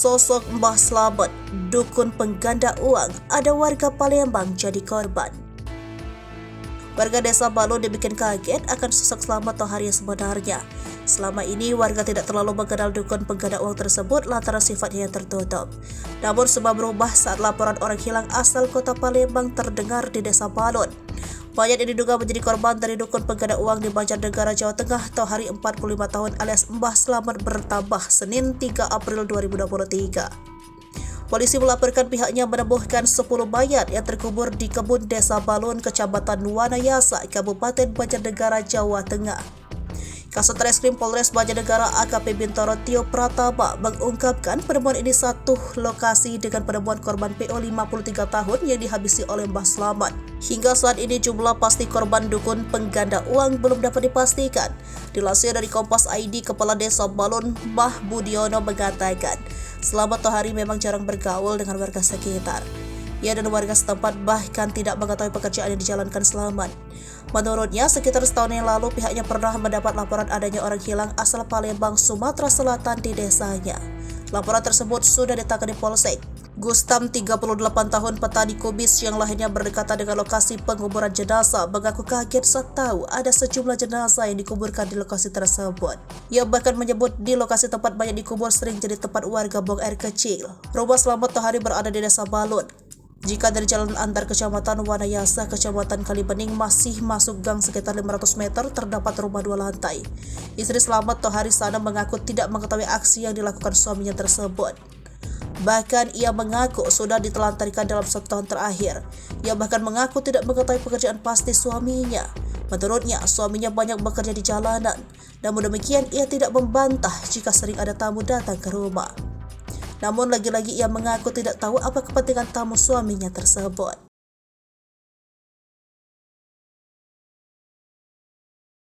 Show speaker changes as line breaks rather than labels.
Sosok Mbah Slamet, dukun pengganda uang, ada warga Palembang jadi korban. Warga desa Balun dibikin kaget akan sosok Slamet Tohari yang sebenarnya. Selama ini warga tidak terlalu mengenal dukun pengganda uang tersebut lantaran sifatnya yang tertutup. Namun semua berubah saat laporan orang hilang asal kota Palembang terdengar di desa Balun. Mayat yang diduga menjadi korban dari dukun pengganda uang di Banjarnegara, Jawa Tengah, Tohari 45 tahun alias Mbah Slamet bertambah Senin 3 April 2023. Polisi melaporkan pihaknya menemukan 10 mayat yang terkubur di kebun desa Balun, Kecamatan Wanayasa, Kabupaten Banjarnegara, Jawa Tengah. Kasat Reskrim Polres Banjarnegara AKP Bintoro Tio Pratama mengungkapkan penemuan ini satu lokasi dengan penemuan korban PO 53 tahun yang dihabisi oleh Mbah Slamet. Hingga saat ini jumlah pasti korban dukun pengganda uang belum dapat dipastikan. Dilansir dari Kompas ID, Kepala Desa Balun Mbah Budiono mengatakan, Slamet Tohari memang jarang bergaul dengan warga sekitar. Ia dan warga setempat bahkan tidak mengetahui pekerjaan yang dijalankan Slamet. Menurutnya, sekitar setahun yang lalu pihaknya pernah mendapat laporan adanya orang hilang asal Palembang, Sumatera Selatan di desanya. Laporan tersebut sudah ditangani Polsek. Gustam, 38 tahun, petani kubis yang lahirnya berdekatan dengan lokasi penguburan jenazah, mengaku kaget saat tahu ada sejumlah jenazah yang dikuburkan di lokasi tersebut. Ia bahkan menyebut di lokasi tempat banyak dikubur sering jadi tempat warga buang air kecil. Rumah Slamet Tohari berada di desa Balun. Jika dari jalan antar kecamatan Wanayasa, kecamatan Kalibening masih masuk gang sekitar 500 meter terdapat rumah 2 lantai. Istri Slamet Tohari sana mengaku tidak mengetahui aksi yang dilakukan suaminya tersebut. Bahkan ia mengaku sudah ditelantarkan dalam 1 tahun terakhir. Ia bahkan mengaku tidak mengetahui pekerjaan pasti suaminya. Menurutnya, suaminya banyak bekerja di jalanan. Namun demikian, ia tidak membantah jika sering ada tamu datang ke rumah. Namun lagi-lagi ia mengaku tidak tahu apa kepentingan tamu suaminya tersebut.